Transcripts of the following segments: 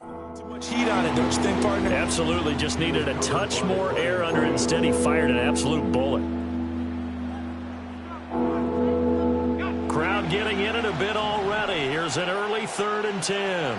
Too much heat on it, don't you think, partner? Absolutely. Just needed a touch more air under it. Instead, he fired an absolute bullet. Crowd getting in it a bit already. Here's an early 3rd and 10.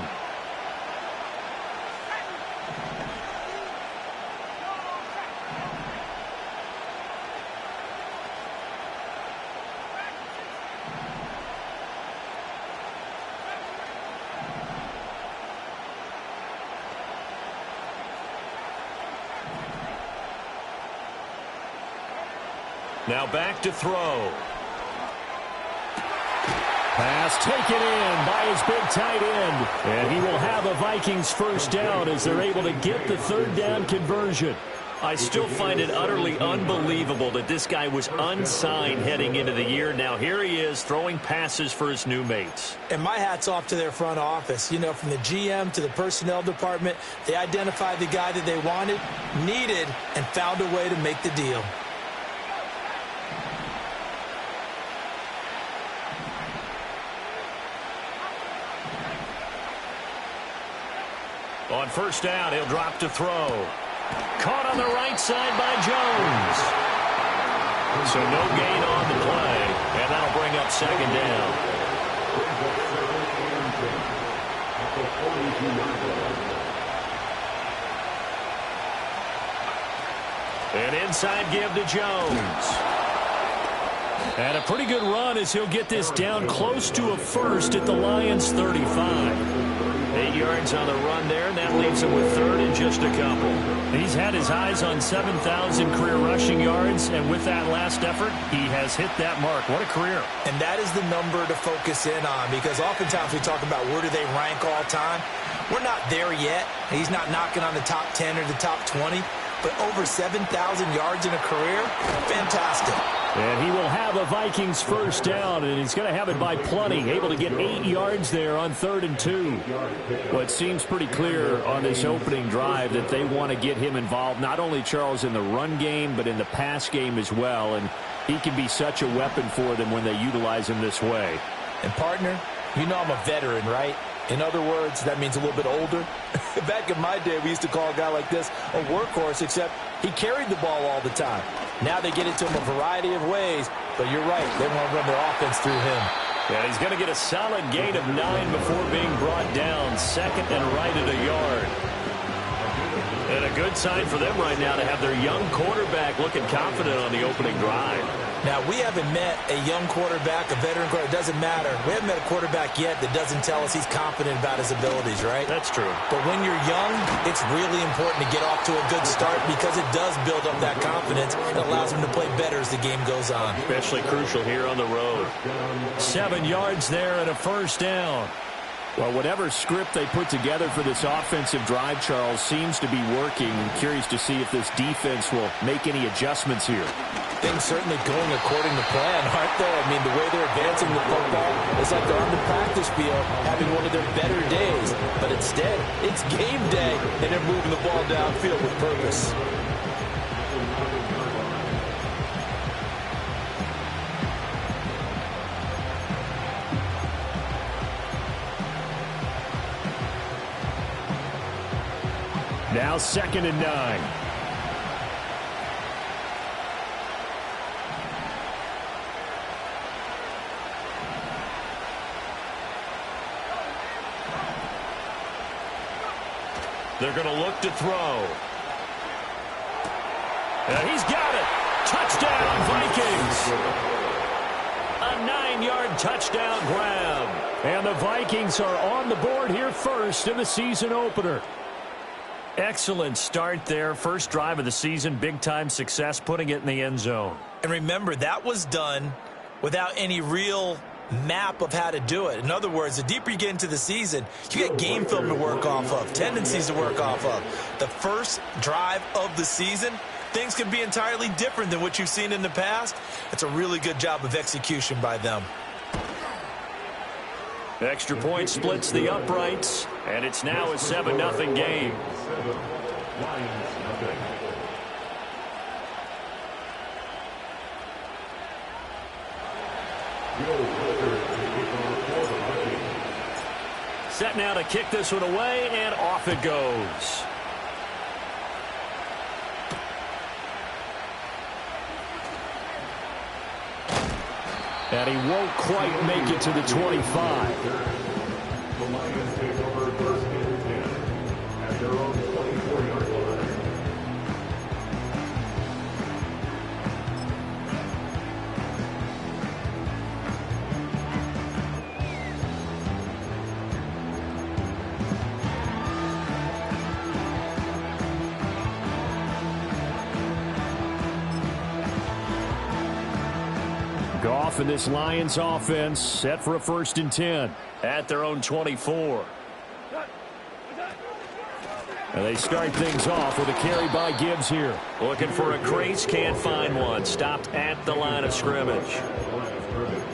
Now back to throw. Pass taken in by his big tight end. And he will have a Vikings first down as they're able to get the 3rd down conversion. I still find it utterly unbelievable that this guy was unsigned heading into the year. Now here he is throwing passes for his new mates. And my hat's off to their front office. You know, from the GM to the personnel department, they identified the guy that they wanted, needed, and found a way to make the deal. On first down, he'll drop to throw. Caught on the right side by Jones. So no gain on the play, and that'll bring up 2nd down. An inside give to Jones. And a pretty good run as he'll get this down close to a first at the Lions' 35. 8 yards on the run there, and that leaves him with 3rd and just a couple. He's had his eyes on 7,000 career rushing yards, and with that last effort, he has hit that mark. What a career. And that is the number to focus in on, because oftentimes we talk about where do they rank all time. We're not there yet. He's not knocking on the top 10 or the top 20, but over 7,000 yards in a career, fantastic. And he will have a Vikings first down, and he's going to have it by plenty. Able to get 8 yards there on 3rd and 2. Well, it seems pretty clear on this opening drive that they want to get him involved, not only, Charles, in the run game, but in the pass game as well. And he can be such a weapon for them when they utilize him this way. And, partner, you know I'm a veteran, right? In other words, that means a little bit older. Back in my day, we used to call a guy like this a workhorse, except he carried the ball all the time. Now they get it to him a variety of ways, but you're right, they want to run their offense through him. Yeah, he's going to get a solid gain of 9 before being brought down. 2nd and right at a yard. And a good sign for them right now to have their young quarterback looking confident on the opening drive. Now, we haven't met a young quarterback, a veteran quarterback. It doesn't matter. We haven't met a quarterback yet that doesn't tell us he's confident about his abilities, right? That's true. But when you're young, it's really important to get off to a good start because it does build up that confidence. It allows him to play better as the game goes on. Especially crucial here on the road. 7 yards there and a first down. Well, whatever script they put together for this offensive drive, Charles, seems to be working. I'm curious to see if this defense will make any adjustments here. Things certainly going according to plan, aren't they? I mean, the way they're advancing the football, it's like they're on the practice field having one of their better days. But instead, it's game day, and they're moving the ball downfield with purpose. Now 2nd and 9. They're going to look to throw. And he's got it. Touchdown, Vikings. A 9-yard touchdown grab. And the Vikings are on the board here first in the season opener. Excellent start there. First drive of the season. Big-time success putting it in the end zone. And remember, that was done without any real map of how to do it. In other words, the deeper you get into the season, you get game film to work off of, tendencies to work off of. The first drive of the season, things can be entirely different than what you've seen in the past. It's a really good job of execution by them. Extra point splits the uprights, and it's now a 7-0 game. Set now to kick this one away, and off it goes. And he won't quite make it to the 25. The Lions take over first and 10 at their own 24-yard line. Goff and this Lions offense set for a 1st and 10 at their own 24. And they start things off with a carry by Gibbs here. Looking for a crease, can't find one. Stopped at the line of scrimmage.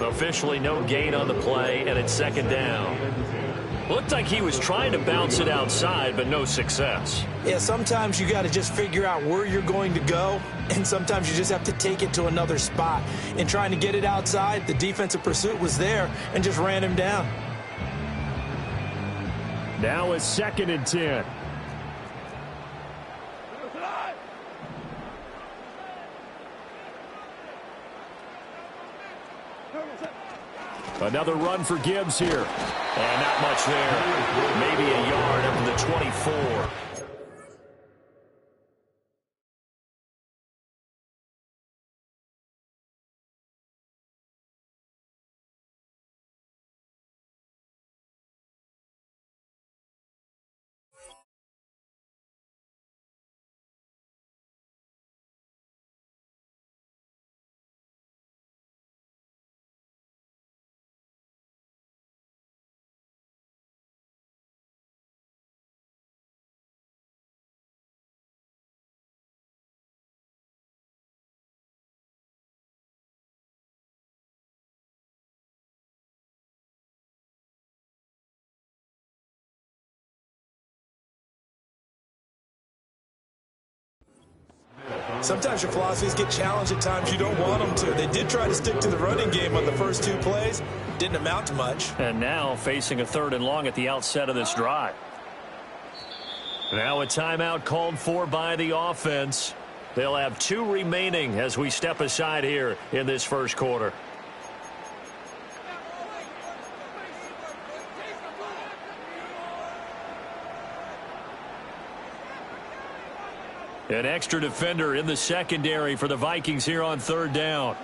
Officially no gain on the play, and it's 2nd down. Looked like he was trying to bounce it outside, but no success. Yeah, sometimes you got to just figure out where you're going to go, and sometimes you just have to take it to another spot. In trying to get it outside, the defensive pursuit was there and just ran him down. Now it's 2nd and 10. Another run for Gibbs here. And not much there. Maybe a yard up to the 24. Sometimes your philosophies get challenged at times you don't want them to. They did try to stick to the running game on the first 2 plays. Didn't amount to much. And now facing a 3rd and long at the outset of this drive. Now a timeout called for by the offense. They'll have 2 remaining as we step aside here in this 1st quarter. An extra defender in the secondary for the Vikings here on 3rd down.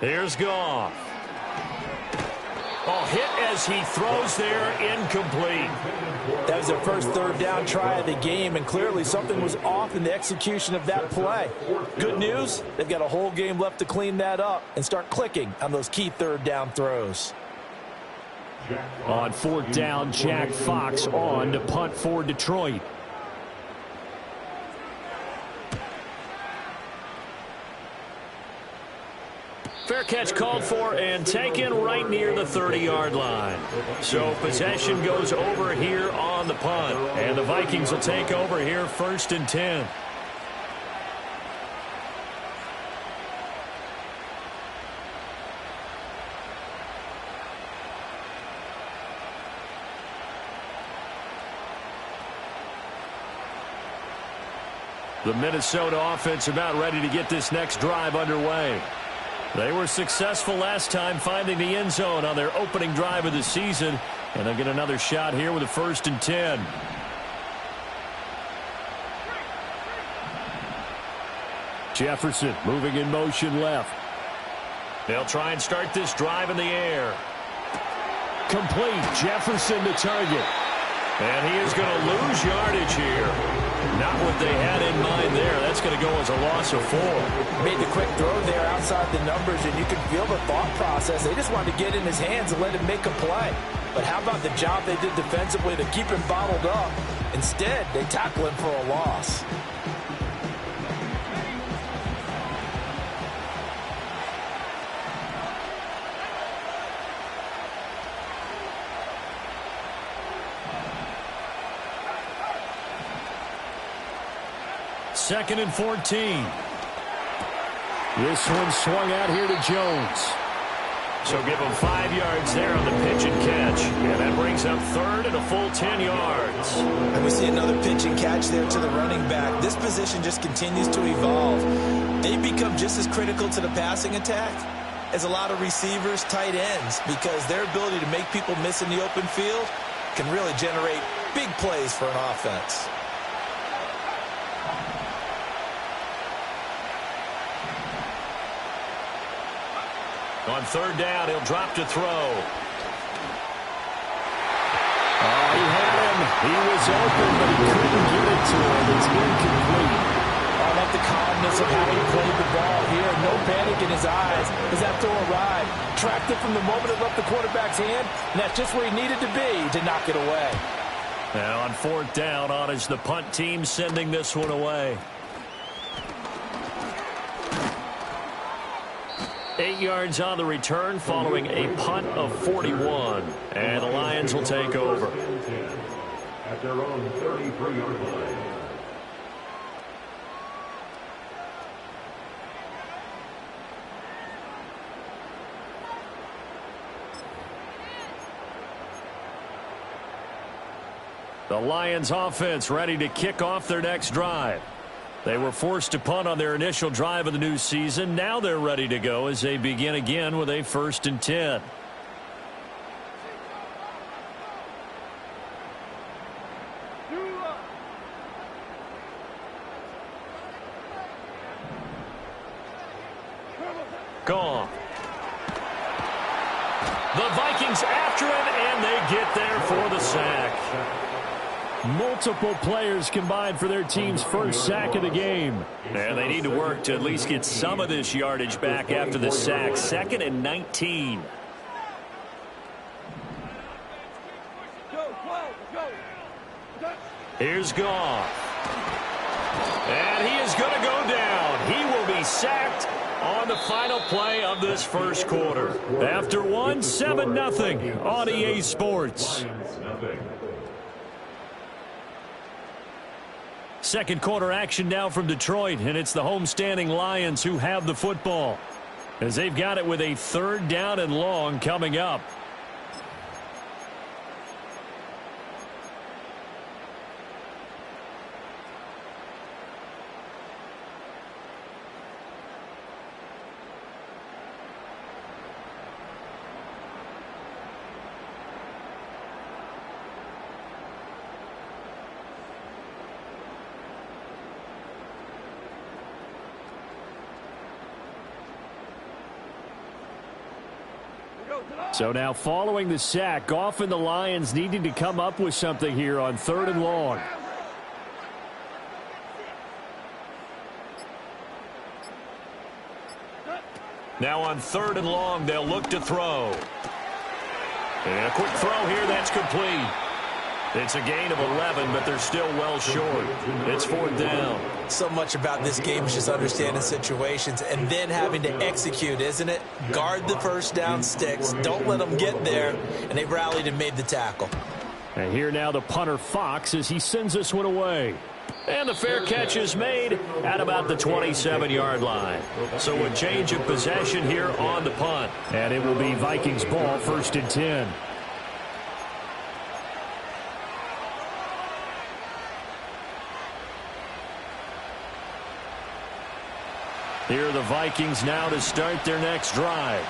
Here's Goff. Oh, hit as he throws there, incomplete. That was their first 3rd down try of the game, and clearly something was off in the execution of that play. Good news, they've got a whole game left to clean that up and start clicking on those key 3rd down throws. On 4th down, Jack Fox on to punt for Detroit. Fair catch called for and taken right near the 30-yard line. So possession goes over here on the punt. And the Vikings will take over here 1st and 10. The Minnesota offense about ready to get this next drive underway. They were successful last time finding the end zone on their opening drive of the season, and they'll get another shot here with a 1st and 10. Jefferson moving in motion left. They'll try and start this drive in the air. Complete. Jefferson the target. And he is going to lose yardage here. Not what they had in mind there. That's going to go as a loss of 4. Made the quick throw there outside the numbers, and you can feel the thought process. They just wanted to get in his hands and let him make a play. But how about the job they did defensively to keep him bottled up? Instead, they tackle him for a loss. 2nd and 14. This one swung out here to Jones. So give him 5 yards there on the pitch and catch. And that brings up 3rd and a full 10 yards. And we see another pitch and catch there to the running back. This position just continues to evolve. They become just as critical to the passing attack as a lot of receivers, tight ends, because their ability to make people miss in the open field can really generate big plays for an offense. On 3rd down, he'll drop to throw. Oh, he had him. He was open, but he couldn't get it to him. It's incomplete. I like the calmness of how he played the ball here. No panic in his eyes as that throw arrived. Tracked it from the moment it left the quarterback's hand, and that's just where he needed to be to knock it away. Now on 4th down, on is the punt team sending this one away. 8 yards on the return following a punt of 41. And the Lions will take over. At their own 33-yard line. The Lions offense ready to kick off their next drive. They were forced to punt on their initial drive of the new season. Now they're ready to go as they begin again with a 1st and 10. Gone. The Vikings after him, and they get there for the sack. Multiple players combined for their team's first sack of the game. And they need to work to at least get some of this yardage back after the sack. 2nd and 19. Here's Goff. And he is going to go down. He will be sacked on the final play of this first quarter. After one, 7-0 on EA Sports. Second quarter action now from Detroit, and it's the homestanding Lions who have the football as they've got it with a 3rd down and long coming up. So now following the sack, Goff and the Lions needing to come up with something here on 3rd and long. Now on 3rd and long, they'll look to throw. And a quick throw here, that's complete. It's a gain of 11, but they're still well short. It's 4th down. So much about this game is just understanding situations and then having to execute, isn't it? Guard the first down sticks. Don't let them get there. And they rallied and made the tackle. And here now the punter Fox as he sends this one away. And the fair catch is made at about the 27-yard line. So a change of possession here on the punt. And it will be Vikings ball, 1st and 10. Here are the Vikings now to start their next drive.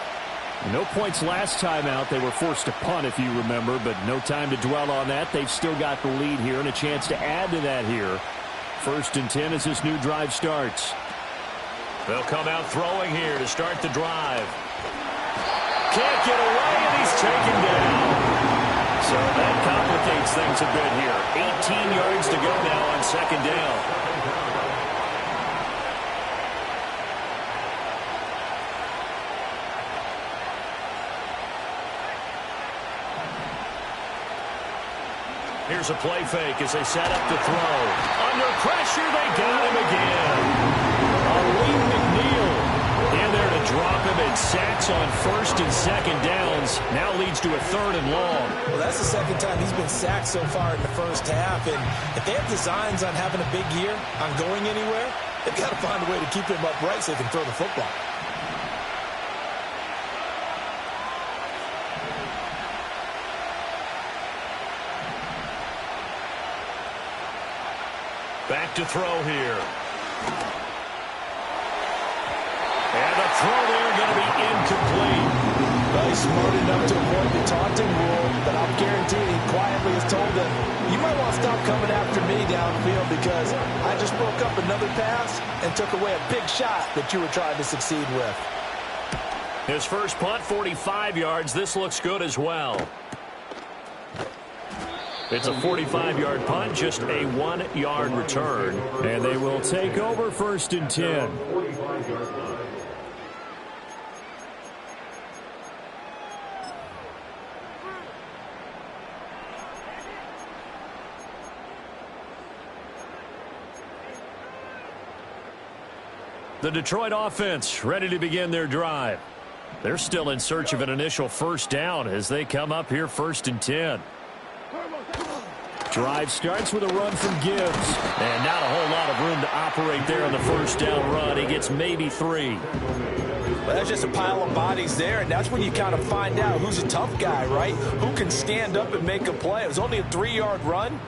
No points last time out. They were forced to punt, if you remember, but no time to dwell on that. They've still got the lead here and a chance to add to that here. 1st and 10 as this new drive starts. They'll come out throwing here to start the drive. Can't get away, and he's taken down. So that complicates things a bit here. 18 yards to go now on 2nd down. Here's a play fake as they set up to throw. Under pressure, they got him again. Aleem McNeil in there to drop him, and sacks on first and second downs. Now leads to a third and long. Well, that's the second time he's been sacked so far in the first half. And if they have designs on having a big year, on going anywhere, they've got to find a way to keep him upright so they can throw the football. Back to throw here. And the throw there going to be incomplete. Well, he's smart enough to avoid the taunting rule, but I'm guaranteed he quietly has told them, you might want to stop coming after me downfield because I just broke up another pass and took away a big shot that you were trying to succeed with. His first punt, 45 yards. This looks good as well. It's a 45-yard punt, just a 1-yard return. And they will take over first and 10. The Detroit offense ready to begin their drive. They're still in search of an initial first down as they come up here first and 10. Drive starts with a run from Gibbs. And not a whole lot of room to operate there on the first down run. He gets maybe 3. Well, that's just a pile of bodies there, and that's when you kind of find out who's a tough guy, right? Who can stand up and make a play. It was only a 3-yard run,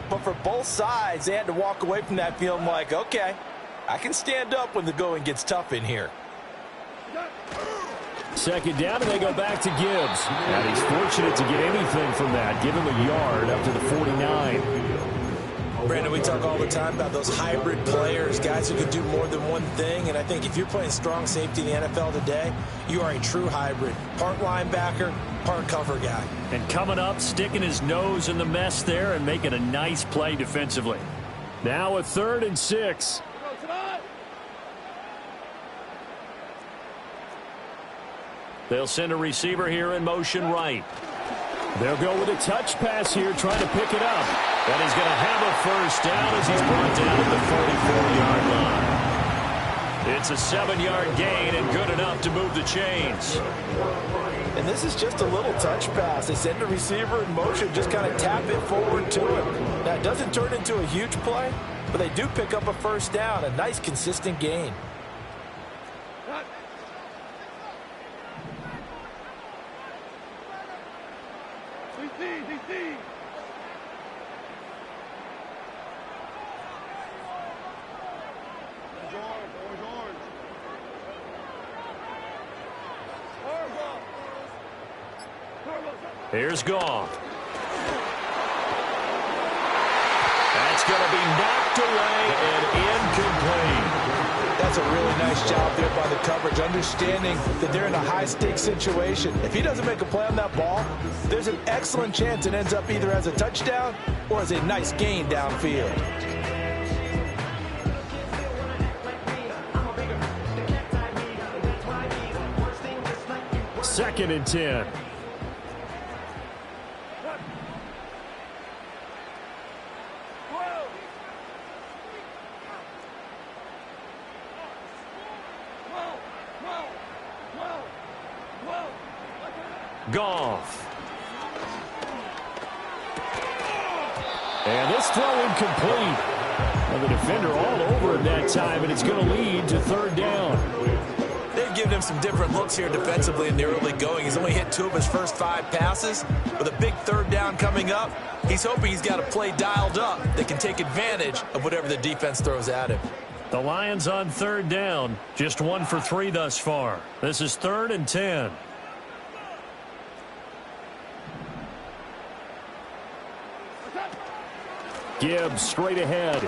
but for both sides, they had to walk away from that feeling like, okay, I can stand up when the going gets tough in here. Second down, and they go back to Gibbs. And he's fortunate to get anything from that. Give him a yard up to the 49. Brandon, we talk all the time about those hybrid players, guys who can do more than one thing. And I think if you're playing strong safety in the NFL today, you are a true hybrid. Part linebacker, part cover guy. And coming up, sticking his nose in the mess there and making a nice play defensively. Now a 3rd and 6. They'll send a receiver here in motion right. They'll go with a touch pass here, trying to pick it up. And he's going to have a first down as he's brought down at the 44-yard line. It's a 7-yard gain and good enough to move the chains. And this is just a little touch pass. They send the receiver in motion, just kind of tap it forward to him. Now, it doesn't turn into a huge play, but they do pick up a first down, a nice, consistent gain. Here's Goff. That's going to be knocked away and incomplete. That's a really nice job there by the coverage, understanding that they're in a high-stakes situation. If he doesn't make a play on that ball, there's an excellent chance it ends up either as a touchdown or as a nice gain downfield. Second and 10. Goff. And this throw incomplete. And the defender all over him that time, and it's going to lead to 3rd down. They've given him some different looks here defensively in the early going. He's only hit 2 of his first 5 passes. With a big 3rd down coming up, he's hoping he's got a play dialed up that can take advantage of whatever the defense throws at him. The Lions on 3rd down. Just 1 for 3 thus far. This is 3rd and 10. Gibbs straight ahead.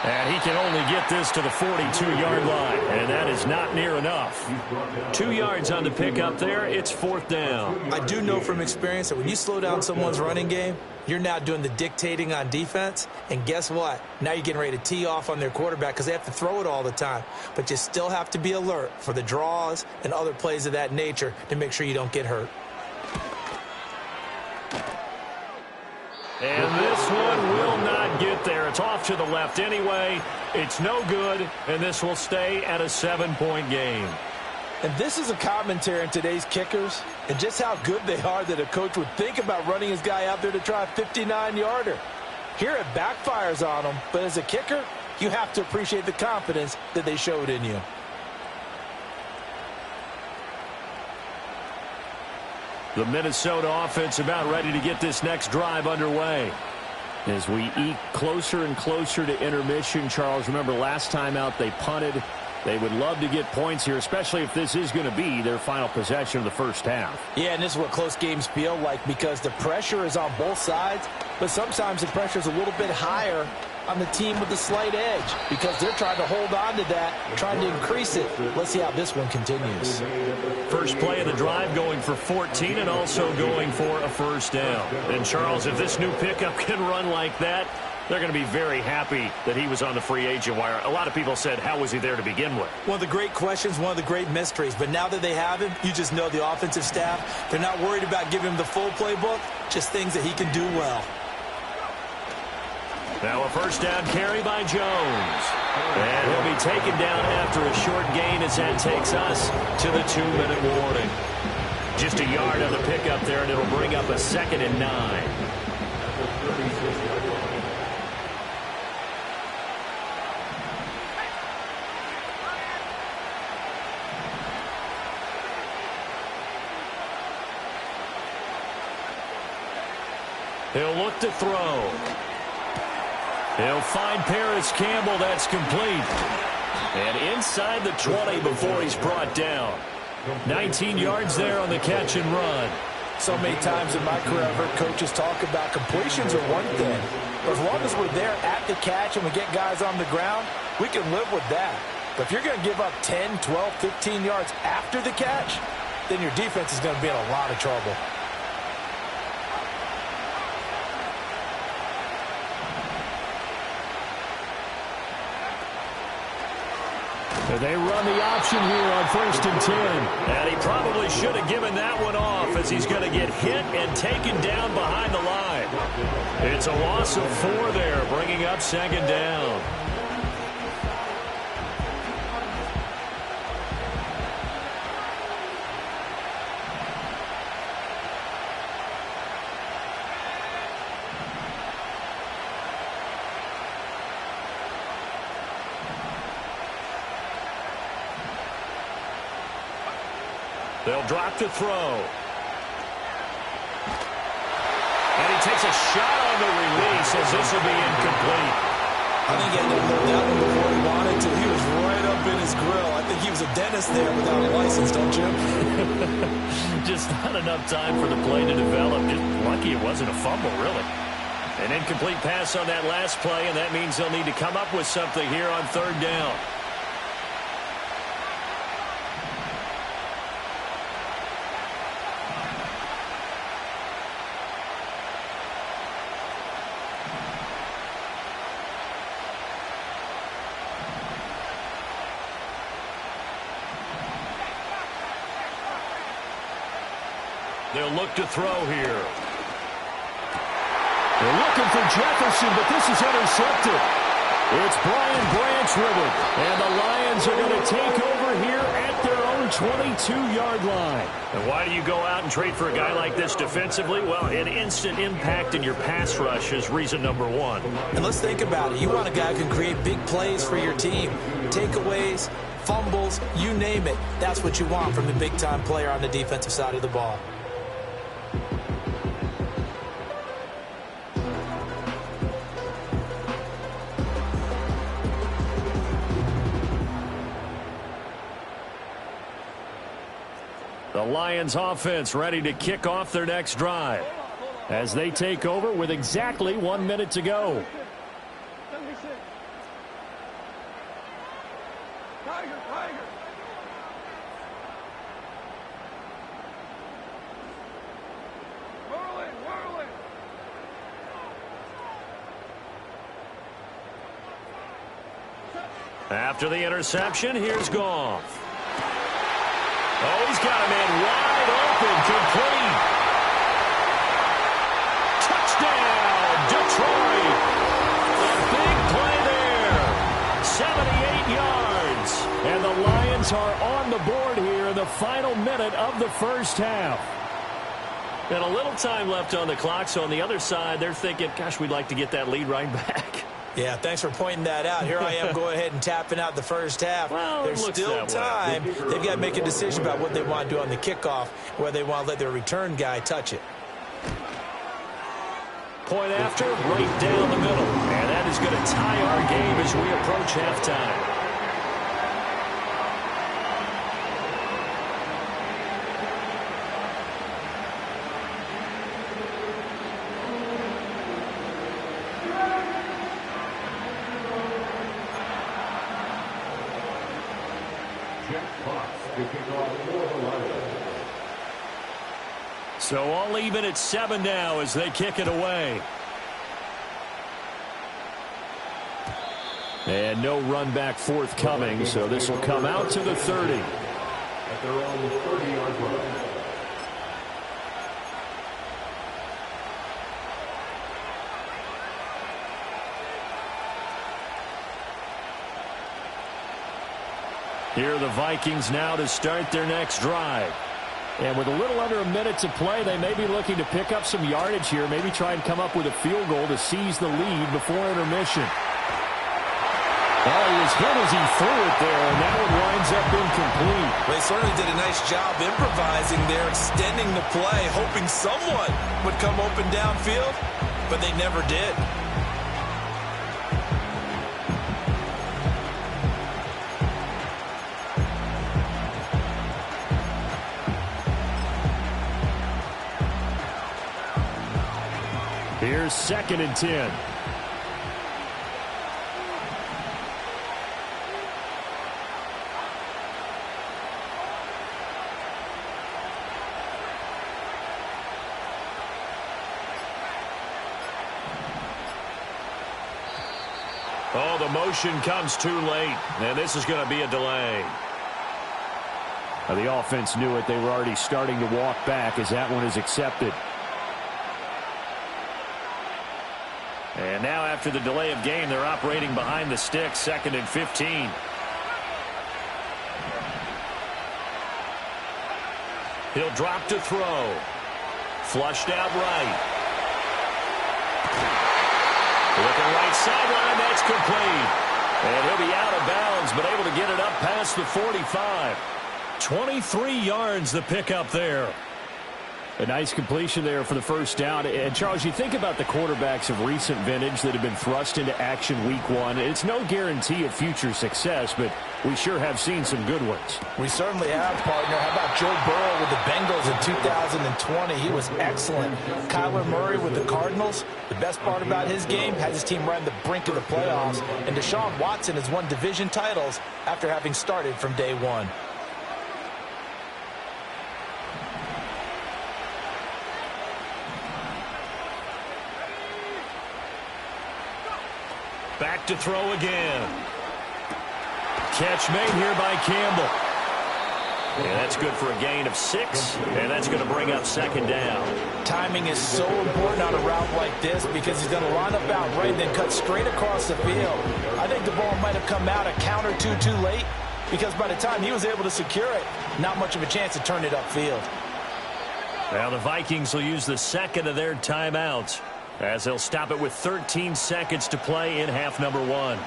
And he can only get this to the 42-yard line. And that is not near enough. 2 yards on the pickup there. It's 4th down. I do know from experience that when you slow down someone's running game, you're now doing the dictating on defense. And guess what? Now you're getting ready to tee off on their quarterback because they have to throw it all the time. But you still have to be alert for the draws and other plays of that nature to make sure you don't get hurt. And this one will not get there. It's off to the left anyway. It's no good, and this will stay at a 7-point game. And this is a commentary on today's kickers and just how good they are that a coach would think about running his guy out there to try a 59-yarder. Here it backfires on him, but as a kicker, you have to appreciate the confidence that they showed in you. The Minnesota offense about ready to get this next drive underway. As we eke closer and closer to intermission, Charles, remember last time out they punted. They would love to get points here, especially if this is going to be their final possession of the first half. Yeah, and this is what close games feel like because the pressure is on both sides, but sometimes the pressure is a little bit higher on the team with the slight edge because they're trying to hold on to that, trying to increase it. Let's see how this one continues. First play of the drive going for 14 and also going for a first down. And, Charles, if this new pickup can run like that, they're going to be very happy that he was on the free agent wire. A lot of people said, how was he there to begin with? One of the great questions, one of the great mysteries. But now that they have him, you just know the offensive staff, they're not worried about giving him the full playbook, just things that he can do well. Now a first down carry by Jones. And he'll be taken down after a short gain as that takes us to the 2-minute warning. Just a yard on the pickup there, and it'll bring up a 2nd and 9. He'll look to throw. He'll find Paris Campbell. That's complete. And inside the 20 before he's brought down. 19 yards there on the catch and run. So many times in my career I've heard coaches talk about completions are one thing. But as long as we're there at the catch and we get guys on the ground, we can live with that. But if you're going to give up 10, 12, 15 yards after the catch, then your defense is going to be in a lot of trouble. They run the option here on 1st and 10. And he probably should have given that one off as he's going to get hit and taken down behind the line. It's a loss of 4 there, bringing up 2nd down. They'll drop to throw. And he takes a shot on the release as this will be incomplete. I think he had to hold that one before he wanted to. He was right up in his grill. I think he was a dentist there without a license, don't you? Just not enough time for the play to develop. Just lucky it wasn't a fumble, really. An incomplete pass on that last play, and that means they'll need to come up with something here on 3rd down. They'll look to throw here. They're looking for Jefferson, but this is intercepted. It's Brian Branch with it. And the Lions are going to take over here at their own 22-yard line. And why do you go out and trade for a guy like this defensively? Well, an instant impact in your pass rush is reason number 1. And let's think about it. You want a guy who can create big plays for your team. Takeaways, fumbles, you name it. That's what you want from a big-time player on the defensive side of the ball. The Lions offense ready to kick off their next drive as they take over with exactly 1 minute to go. After the interception, here's Goff. Oh, he's got a man wide open, complete. Touchdown, Detroit. A big play there. 78 yards. And the Lions are on the board here in final minute of the first half. And a little time left on the clock, so on the other side, they're thinking, gosh, we'd like to get that lead right back. Yeah, thanks for pointing that out. Here I am going ahead and tapping out the first half. Well, there's still time. They've got to make a decision about what they want to do on the kickoff, whether they want to let their return guy touch it. Point after, right down the middle. And that is going to tie our game as we approach halftime. So all even at 7 now as they kick it away. And no run back forthcoming, so this will come out to the 30. At their own 30-yard line. Here are the Vikings now to start their next drive. And with a little under a minute to play, they may be looking to pick up some yardage here, maybe try and come up with a field goal to seize the lead before intermission. Oh, he was hit as he threw it there, and that one winds up incomplete. Well, they certainly did a nice job improvising there, extending the play, hoping someone would come open downfield, but they never did. Here's 2nd and 10. Oh, the motion comes too late, and this is going to be a delay. Now, the offense knew it. They were already starting to walk back as that one is accepted. And now after the delay of game, they're operating behind the sticks, 2nd and 15. He'll drop to throw. Flushed out right. Looking right sideline, that's complete. And he'll be out of bounds, but able to get it up past the 45. 23 yards the pickup there. A nice completion there for the first down. And, Charles, you think about the quarterbacks of recent vintage that have been thrust into action week 1. It's no guarantee of future success, but we sure have seen some good ones. We certainly have, partner. How about Joe Burrow with the Bengals in 2020? He was excellent. Kyler Murray with the Cardinals. The best part about his game, has his team right on the brink of the playoffs. And Deshaun Watson has won division titles after having started from day one. Back to throw again. Catch made here by Campbell. And that's good for a gain of 6, and that's going to bring up 2nd down. Timing is so important on a route like this because he's going to line up out right and then cut straight across the field. I think the ball might have come out a count or two too late because by the time he was able to secure it, not much of a chance to turn it upfield. Now the Vikings will use the 2nd of their timeouts, as they'll stop it with 13 seconds to play in half number 1.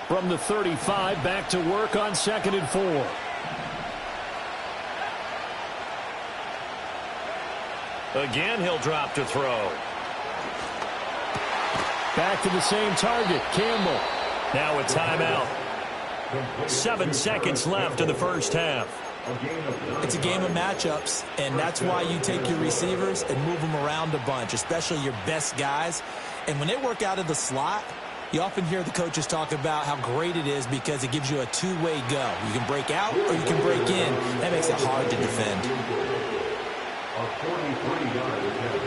From the 35, back to work on 2nd and 4. Again, he'll drop to throw. Back to the same target, Campbell. Now a timeout. 7 seconds left in the first half. It's a game of matchups, and that's why you take your receivers and move them around a bunch, especially your best guys. And when they work out of the slot, you often hear the coaches talk about how great it is because it gives you a two-way go. You can break out or you can break in. That makes it hard to defend. A 43-yard attempt.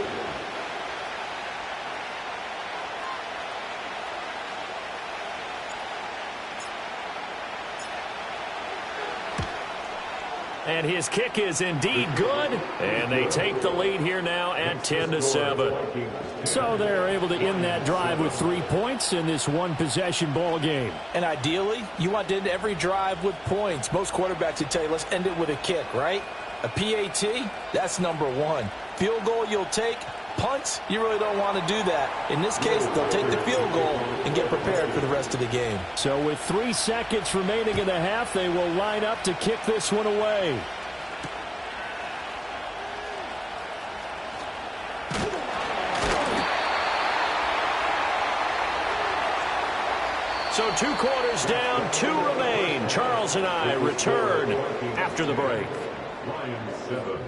And his kick is indeed good. And they take the lead here now at 10-7. So they're able to end that drive with 3 points in this one-possession ball game. And ideally, you want to end every drive with points. Most quarterbacks would tell you, let's end it with a kick, right? A PAT, that's number one. Field goal you'll take. Punts, you really don't want to do that. In this case, they'll take the field goal and get prepared for the rest of the game. So with 3 seconds remaining in the half, they will line up to kick this one away. So 2 quarters down, 2 remain. Charles and I return after the break. Lions 7.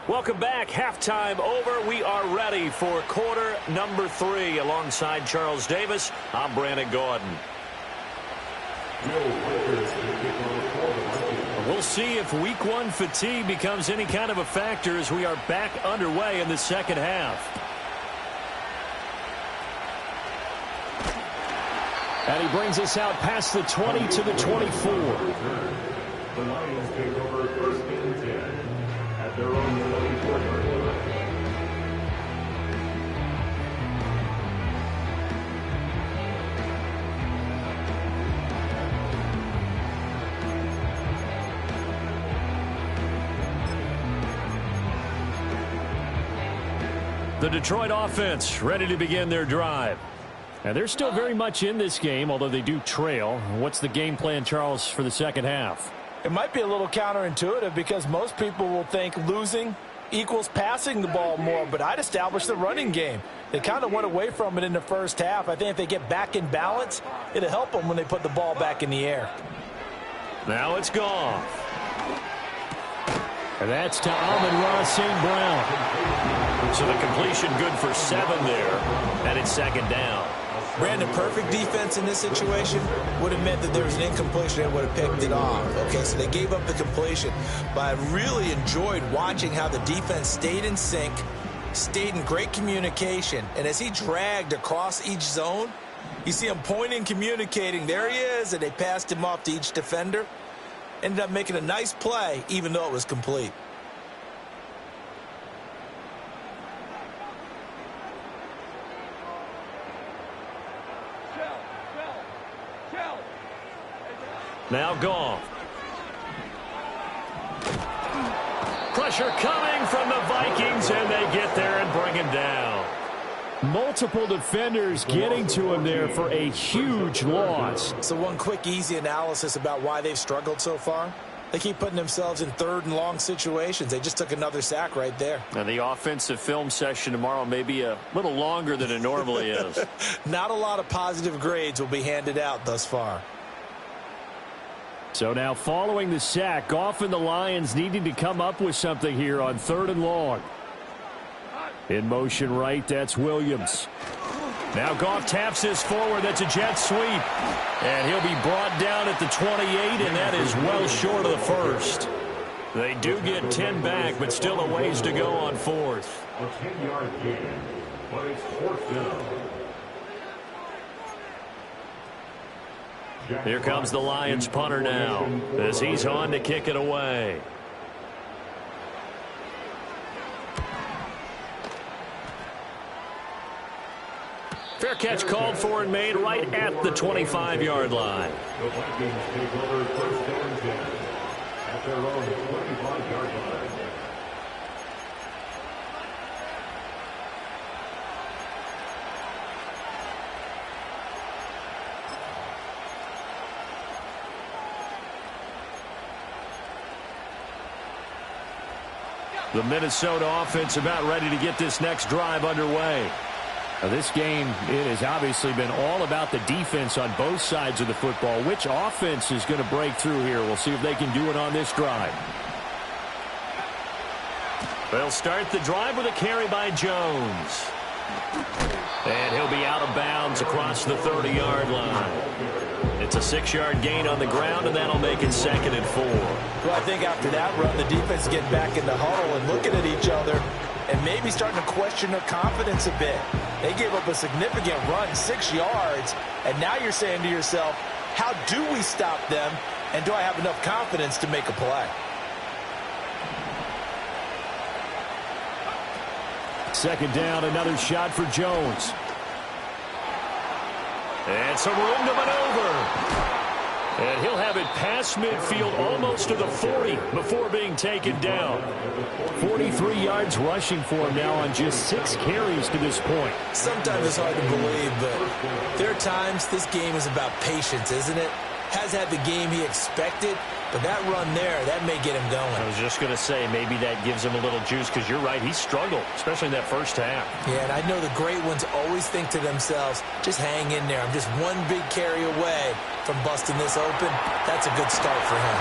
Welcome back. Halftime over. We are ready for quarter number 3. Alongside Charles Davis, I'm Brandon Gordon. We'll see if week 1 fatigue becomes any kind of a factor as we are back underway in the second half. And he brings us out past the 20 to the 24. The Lions take over first and 10 at their own 24-yard line. The Detroit offense ready to begin their drive. And they're still very much in this game, although they do trail. What's the game plan, Charles, for the second half? It might be a little counterintuitive because most people will think losing equals passing the ball more, but I'd establish the running game. They kind of went away from it in the first half. I think if they get back in balance, it'll help them when they put the ball back in the air. Now it's gone. And that's to Amon-Ra St. Brown. So the completion good for 7 there, and it's second down. Brandon, perfect defense in this situation would have meant that there was an incompletion and would have picked it off. Okay, so they gave up the completion. But I really enjoyed watching how the defense stayed in sync, stayed in great communication. And as he dragged across each zone, you see him pointing, communicating. There he is, and they passed him off to each defender. Ended up making a nice play, even though it was complete. Now Goff. Pressure coming from the Vikings, and they get there and bring him down. Multiple defenders getting to him there for a huge loss. So one quick, easy analysis about why they've struggled so far. They keep putting themselves in third and long situations. They just took another sack right there. And the offensive film session tomorrow may be a little longer than it normally is. Not a lot of positive grades will be handed out thus far. So now following the sack, Goff and the Lions needing to come up with something here on 3rd and long. In motion right, that's Williams. Now Goff taps this forward. That's a jet sweep. And he'll be brought down at the 28, and that is well short of the first. They do get 10 back, but still a ways to go on 4th. A 10-yard gain, but it's 4th down. Here comes the Lions punter now as he's on to kick it away. Fair catch called for and made right at the 25-yard line. The Vikings take over first and 10 at their own 25-yard line. The Minnesota offense about ready to get this next drive underway. Now this game, it has obviously been all about the defense on both sides of the football. Which offense is going to break through here? We'll see if they can do it on this drive. They'll start the drive with a carry by Jones. And he'll be out of bounds across the 30-yard line. It's a 6-yard gain on the ground, and that'll make it 2nd and 4. Well, I think after that run, the defense is getting back in the huddle and looking at each other and maybe starting to question their confidence a bit. They gave up a significant run, 6 yards, and now you're saying to yourself, how do we stop them, and do I have enough confidence to make a play? Second down, another shot for Jones. And some room to maneuver. And he'll have it past midfield almost to the 40 before being taken down. 43 yards rushing for him now on just 6 carries to this point. Sometimes it's hard to believe, but there are times this game is about patience, isn't it? Has had the game he expected, but that run there, that may get him going. I was just going to say, maybe that gives him a little juice, because you're right, he struggled, especially in that first half. Yeah, and I know the great ones always think to themselves, just hang in there. I'm just one big carry away from busting this open. That's a good start for him.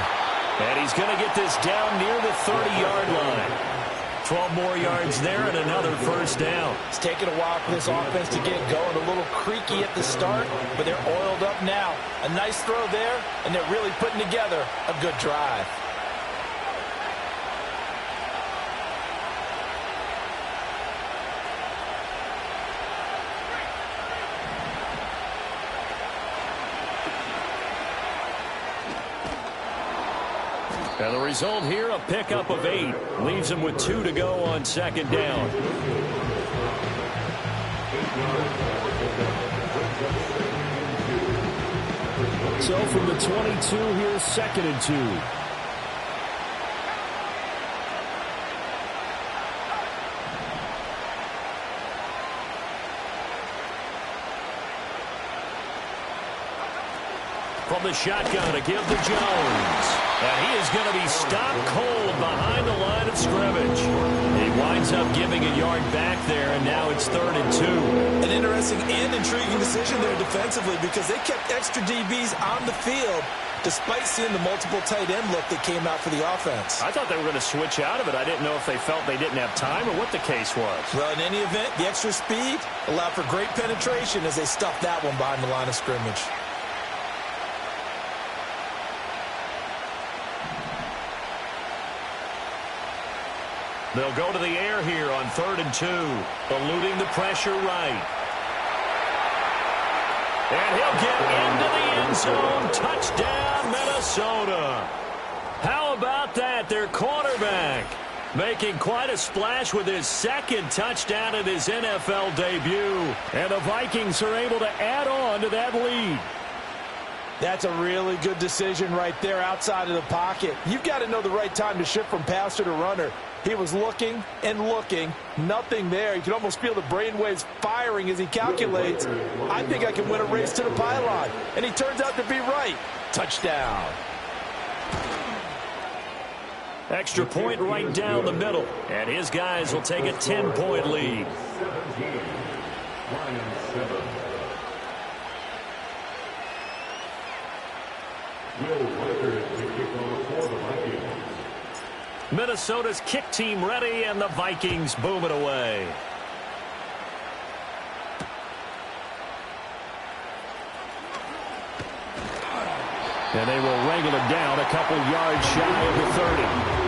And he's going to get this down near the 30-yard line. 12 more yards there and another first down. It's taken a while for this offense to get going. A little creaky at the start, but they're oiled up now. A nice throw there, and they're really putting together a good drive. And the result here, a pickup of 8. Leaves him with 2 to go on second down. So from the 22, here's 2nd and 2. From the shotgun to give to Jones. And he is going to be stopped cold behind the line of scrimmage. He winds up giving a yard back there, and now it's 3rd and 2. An interesting and intriguing decision there defensively, because they kept extra DBs on the field despite seeing the multiple tight end look that came out for the offense. I thought they were going to switch out of it. I didn't know if they felt they didn't have time or what the case was. Well, in any event, the extra speed allowed for great penetration as they stuffed that one behind the line of scrimmage. They'll go to the air here on 3rd and 2, eluding the pressure right. And he'll get into the end zone. Touchdown, Minnesota. How about that? Their quarterback making quite a splash with his 2nd touchdown in his NFL debut. And the Vikings are able to add on to that lead. That's a really good decision right there outside of the pocket. You've got to know the right time to shift from passer to runner. He was looking and looking, nothing there. You can almost feel the brainwaves firing as he calculates, I think I can win a race to the pylon. And he turns out to be right. Touchdown. Extra point right down the middle. And his guys will take a 10-point lead. 17, Lions 7. Will Rogers to kick off for the Vikings. Minnesota's kick team ready, and the Vikings boom it away. And they will wrangle it down a couple yards shy of the 30.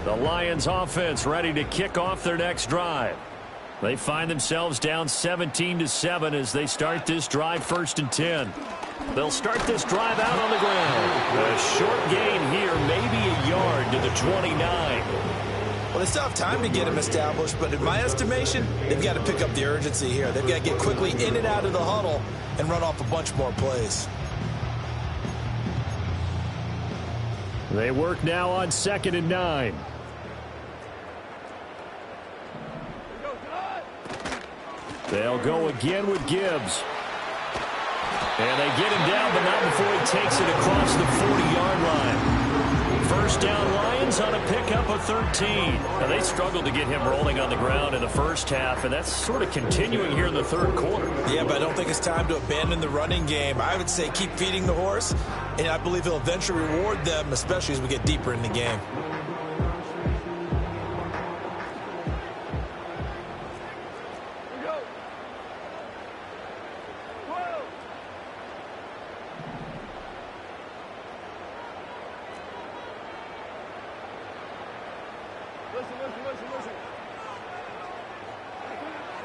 The Lions offense ready to kick off their next drive. They find themselves down 17-7 as they start this drive 1st and 10. They'll start this drive out on the ground. A short gain here, maybe a yard to the 29. Well, they still have time to get him established, but in my estimation, they've got to pick up the urgency here. They've got to get quickly in and out of the huddle and run off a bunch more plays. They work now on 2nd and 9. They'll go again with Gibbs. And they get him down, but not before he takes it across the 40-yard line. first down Lions on a pickup of 13. Now, they struggled to get him rolling on the ground in the first half, and that's sort of continuing here in the third quarter. Yeah, but I don't think it's time to abandon the running game. I would say keep feeding the horse, and I believe he'll eventually reward them, especially as we get deeper in the game.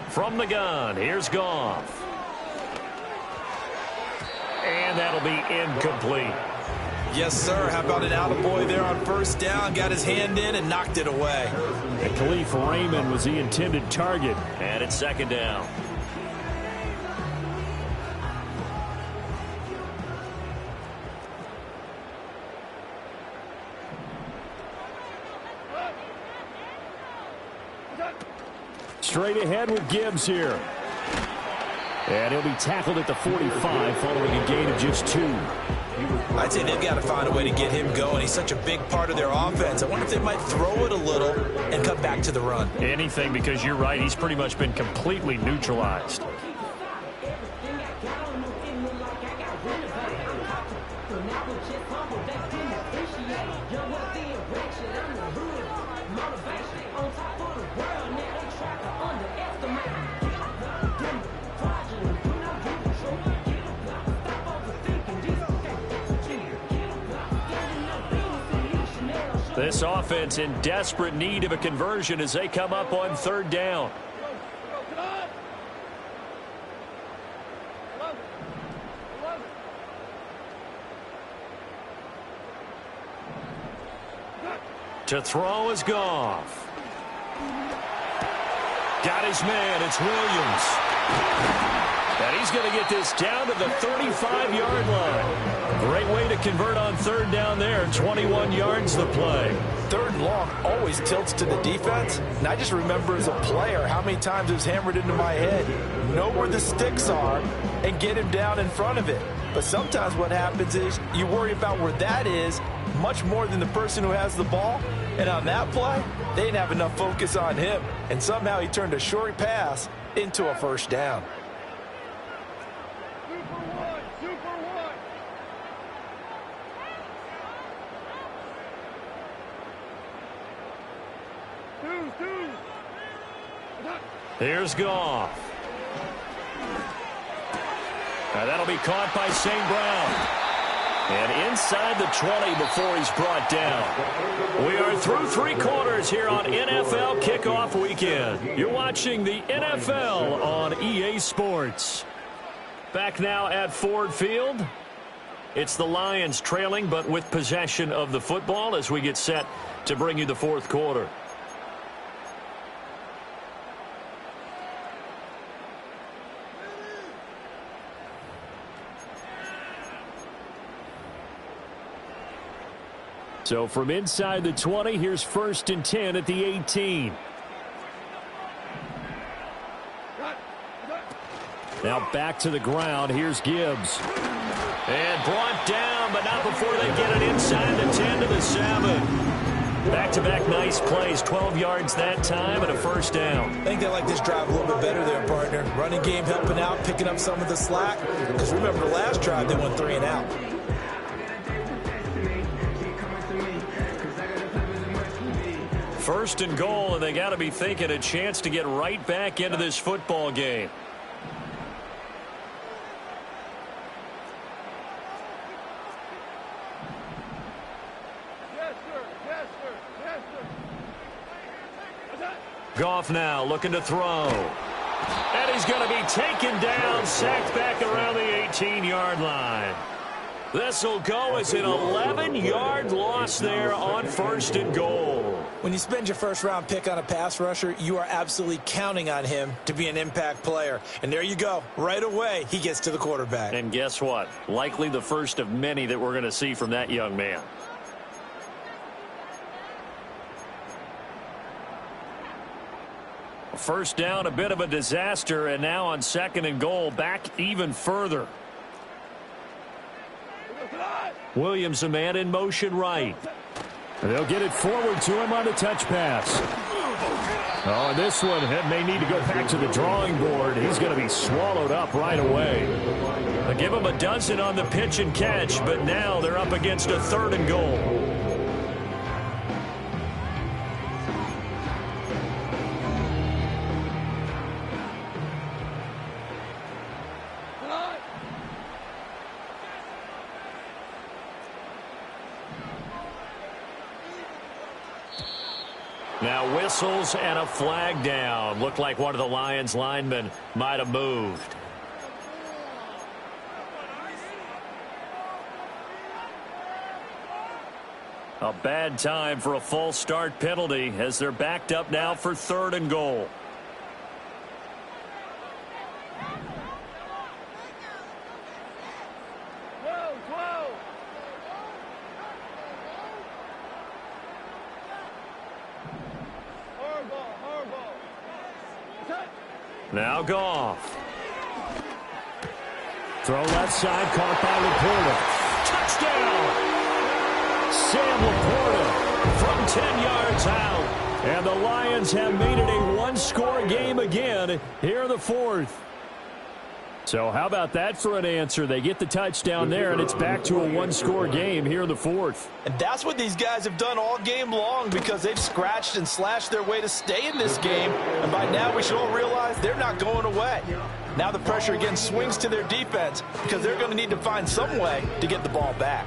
From the gun, here's Goff. And that'll be incomplete. Yes, sir. How about an attaboy there on first down? Got his hand in and knocked it away. And Khalif Raymond was the intended target. And it's second down. Straight ahead with Gibbs here. And he'll be tackled at the 45 following a gain of just 2. I'd say they've got to find a way to get him going. He's such a big part of their offense. I wonder if they might throw it a little and cut back to the run. Anything, because you're right. He's pretty much been completely neutralized. This offense in desperate need of a conversion as they come up on third down. To throw is Goff. Got his man. It's Williams. And he's going to get this down to the 35-yard line. Great way to convert on third down there. 21 yards the play. Third and long always tilts to the defense. And I just remember as a player how many times it was hammered into my head. Know where the sticks are and get him down in front of it. But sometimes what happens is you worry about where that is much more than the person who has the ball. And on that play, they didn't have enough focus on him. And somehow he turned a short pass into a first down. Here's Goff. Now that'll be caught by St. Brown. And inside the 20 before he's brought down. We are through 3 quarters here on NFL Kickoff Weekend. You're watching the NFL on EA Sports. Back now at Ford Field. It's the Lions trailing, but with possession of the football as we get set to bring you the fourth quarter. So from inside the 20, here's 1st and 10 at the 18. Now back to the ground. Here's Gibbs. And brought down, but not before they get it inside the 10 to the 7. Back-to-back nice plays. 12 yards that time and a first down. I think they like this drive a little bit better there, partner. Running game helping out, picking up some of the slack. Because remember the last drive, they went 3 and out. First and goal, and they got to be thinking a chance to get right back into this football game. Goff now looking to throw. And he's going to be taken down, sacked back around the 18-yard line. This will go as an 11-yard loss there on 1st and goal. When you spend your first-round pick on a pass rusher, you are absolutely counting on him to be an impact player. And there you go. Right away, he gets to the quarterback. And guess what? Likely the first of many that we're going to see from that young man. First down, a bit of a disaster, and now on 2nd and goal, back even further. Williams, a man in motion right. They'll get it forward to him on the touch pass. Oh, and this one may need to go back to the drawing board. He's going to be swallowed up right away. They give him a dozen on the pitch and catch, but now they're up against a 3rd and goal. Now whistles and a flag down. Looked like one of the Lions linemen might have moved. A bad time for a false start penalty as they're backed up now for 3rd and goal. Now Goff. Throw left side, caught by Laporta. Touchdown! Sam Laporta from 10 yards out. And the Lions have made it a one-score game again here in the 4th. So how about that for an answer? They get the touchdown there, and it's back to a one-score game here in the 4th. And that's what these guys have done all game long because they've scratched and slashed their way to stay in this game. And by now we should all realize they're not going away. Now the pressure again swings to their defense because they're going to need to find some way to get the ball back.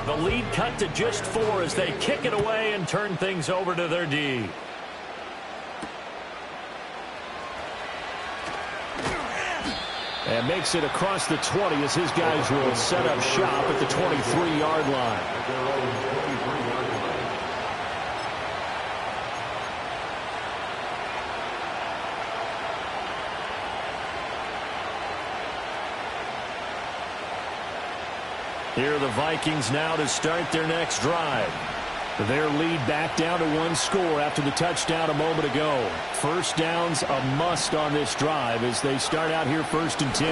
The lead cut to just 4 as they kick it away and turn things over to their D. And makes it across the 20 as his guys will set up shop at the 23-yard line. Here are the Vikings now to start their next drive. Their lead back down to 1 score after the touchdown a moment ago. First down's a must on this drive as they start out here 1st and 10.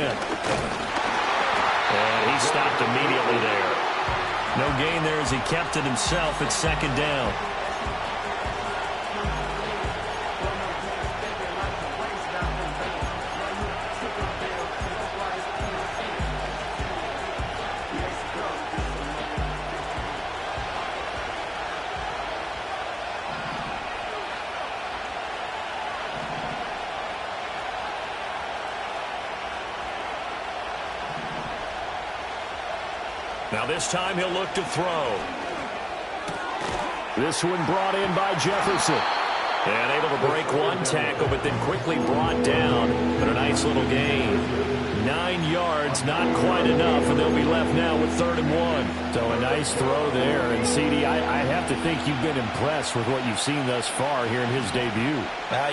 And he stopped immediately there. No gain there as he kept it himself at 2nd down. Now this time he'll look to throw. This one brought in by Jefferson. And able to break one tackle, but then quickly brought down. But a nice little gain. 9 yards, not quite enough, and they'll be left now with 3rd and 1. So a nice throw there. And, CD, I have to think you've been impressed with what you've seen thus far here in his debut.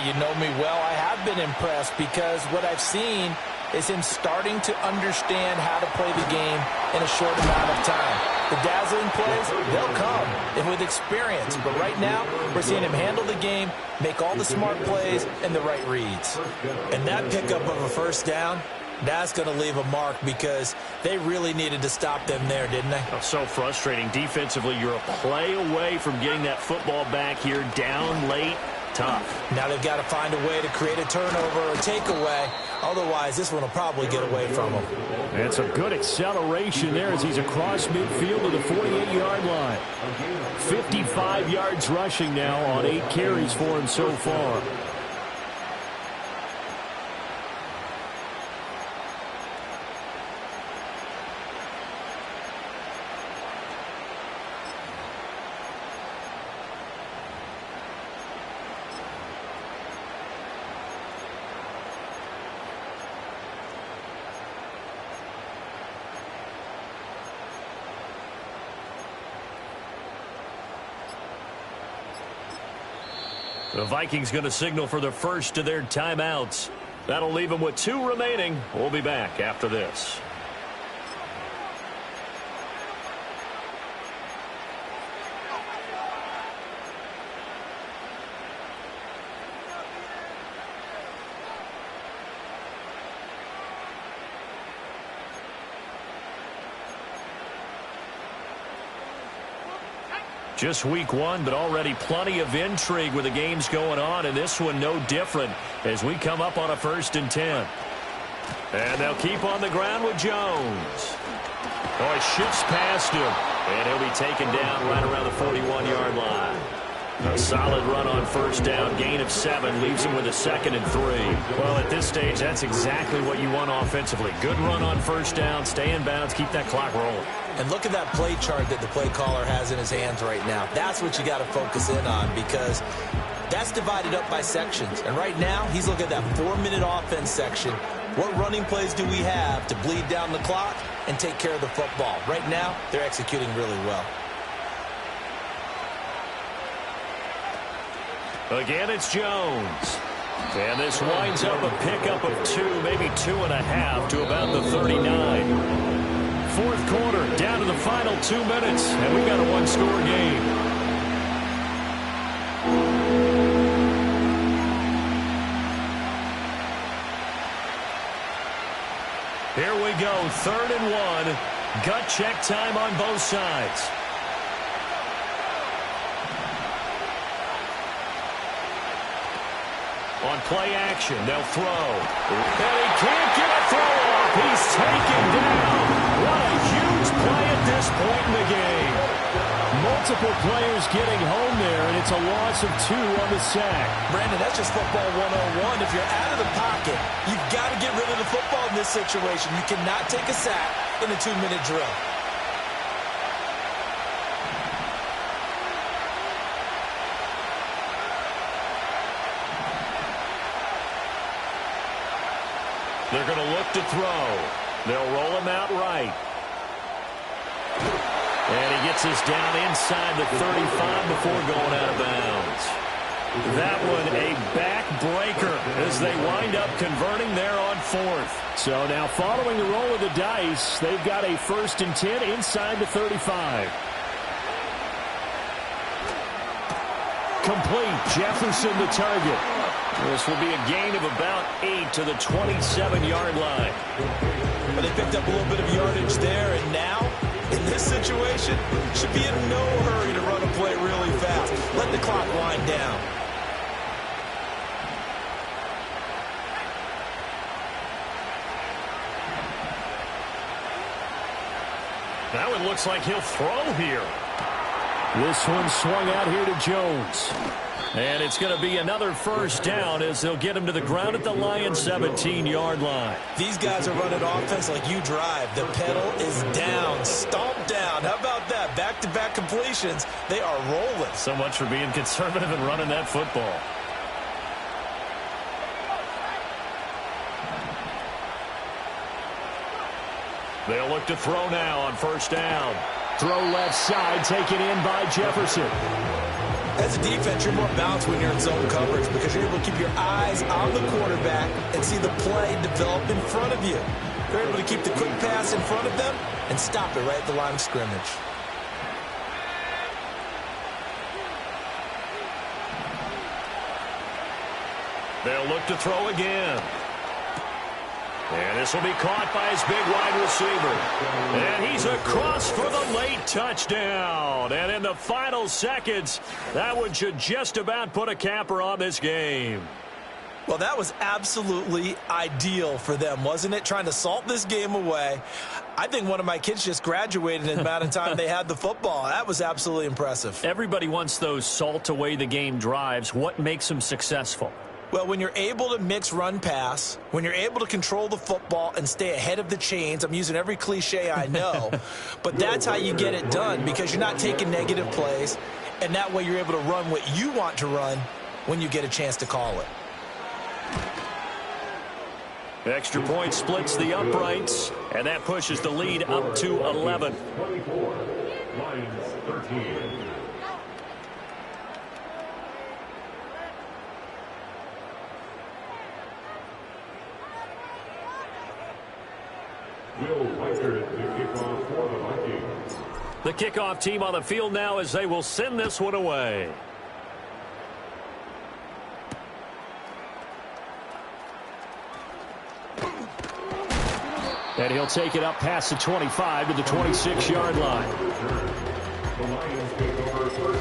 You know me well. I have been impressed because what I've seen is him starting to understand how to play the game in a short amount of time. The dazzling plays, they'll come and with experience. But right now, we're seeing him handle the game, make all the smart plays, and the right reads. And that pickup of a 1st down, that's going to leave a mark because they really needed to stop them there, didn't they? Oh, so frustrating. Defensively, you're a play away from getting that football back here down late. Tough. Now they've got to find a way to create a turnover or takeaway. Otherwise, this one will probably get away from him. And some good acceleration there as he's across midfield to the 48-yard line. 55 yards rushing now on 8 carries for him so far. The Vikings going to signal for the first of their timeouts. That'll leave them with 2 remaining. We'll be back after this. Just week one, but already plenty of intrigue with the games going on, and this one no different as we come up on a 1st and 10. And they'll keep on the ground with Jones. Oh, he shifts past him, and he'll be taken down right around the 41-yard line. A solid run on 1st down, gain of 7, leaves him with a 2nd and 3. Well, at this stage, that's exactly what you want offensively. Good run on 1st down, stay in bounds, keep that clock rolling. And look at that play chart that the play caller has in his hands right now. That's what you got to focus in on, because that's divided up by sections. And right now, he's looking at that 4-minute offense section. What running plays do we have to bleed down the clock and take care of the football? Right now, they're executing really well. Again, it's Jones. And this winds up a pickup of 2, maybe 2.5 to about the 39. 4th quarter, down to the final 2 minutes, and we've got a 1-score game. Here we go, 3rd and 1. Gut check time on both sides. On play action, they'll throw. And he can't get a throw off. He's taken down. What a huge play at this point in the game. Multiple players getting home there, and it's a loss of 2 on the sack. Brandon, that's just football 101. If you're out of the pocket, you've got to get rid of the football in this situation. You cannot take a sack in a 2-minute drill. They're going to look to throw. They'll roll him out right. And he gets us down inside the 35 before going out of bounds. That one a backbreaker as they wind up converting there on 4th. So now following the roll of the dice, they've got a 1st and 10 inside the 35. Complete. Jefferson the target. This will be a gain of about 8 to the 27-yard line. But they picked up a little bit of yardage there, and now, in this situation, should be in no hurry to run a play really fast. Let the clock wind down. Now it looks like he'll throw here. This one swung out here to Jones. And it's going to be another 1st down as they'll get him to the ground at the Lions' 17-yard line. These guys are running offense like you drive. The pedal is down, stomped down. How about that? Back-to-back completions. They are rolling. So much for being conservative and running that football. They'll look to throw now on 1st down. Throw left side, taken in by Jefferson. As a defense, you're more balanced when you're in zone coverage because you're able to keep your eyes on the quarterback and see the play develop in front of you. You're able to keep the quick pass in front of them and stop it right at the line of scrimmage. They'll look to throw again. And this will be caught by his big wide receiver. And he's across for the late touchdown. And in the final seconds, that one should just about put a capper on this game. Well, that was absolutely ideal for them, wasn't it? Trying to salt this game away. I think one of my kids just graduated in the amount of time they had the football. That was absolutely impressive. Everybody wants those salt away the game drives. What makes them successful? Well, when you're able to mix run-pass, when you're able to control the football and stay ahead of the chains, I'm using every cliche I know, but that's how you get it done because you're not taking negative plays, and that way you're able to run what you want to run when you get a chance to call it. Extra point splits the uprights, and that pushes the lead up to 11. 24, Lions 13. Will Weiser to kickoff for the Vikings. The kickoff team on the field now as they will send this one away. And he'll take it up past the 25 to the 26-yard line. The Lions take over first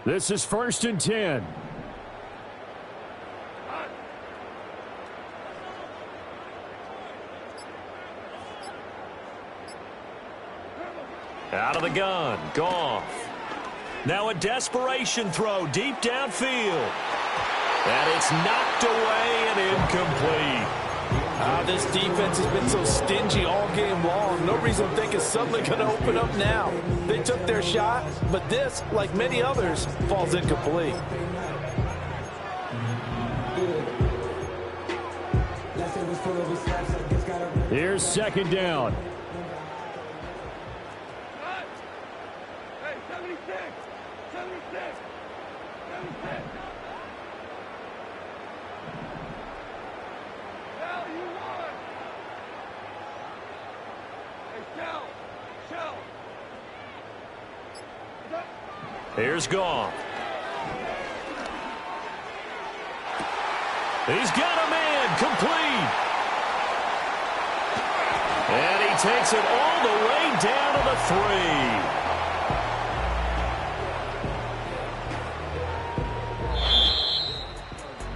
This is 1st and 10. Out of the gun, Goff. Now a desperation throw deep downfield. And it's knocked away and incomplete. This defense has been so stingy all game long. No reason to think it's suddenly going to open up now. They took their shot, but this, like many others, falls incomplete. Here's 2nd down. Hey, 76! 76! 76! Shell, you won! Hey, Shell! Here's Goff. He's got a man, complete. And he takes it all the way down to the 3.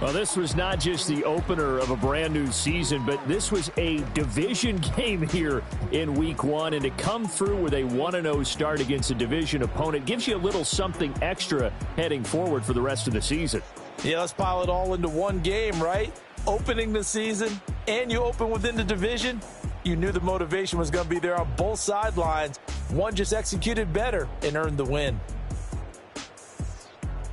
Well, this was not just the opener of a brand new season, but this was a division game here in week 1. And to come through with a 1-0 start against a division opponent gives you a little something extra heading forward for the rest of the season. Yeah, let's pile it all into one game, right? Opening the season, and you open within the division. You knew the motivation was going to be there on both sidelines. One just executed better and earned the win.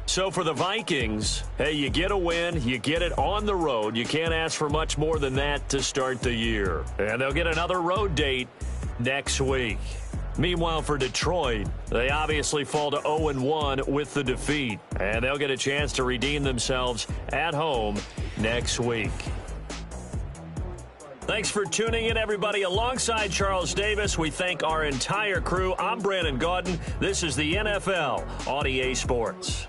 So for the Vikings, hey, you get a win, you get it on the road. You can't ask for much more than that to start the year. And they'll get another road date next week. Meanwhile, for Detroit, they obviously fall to 0-1 with the defeat. And they'll get a chance to redeem themselves at home next week. Thanks for tuning in, everybody. Alongside Charles Davis, we thank our entire crew. I'm Brandon Gaudin. This is the NFL on EA Sports.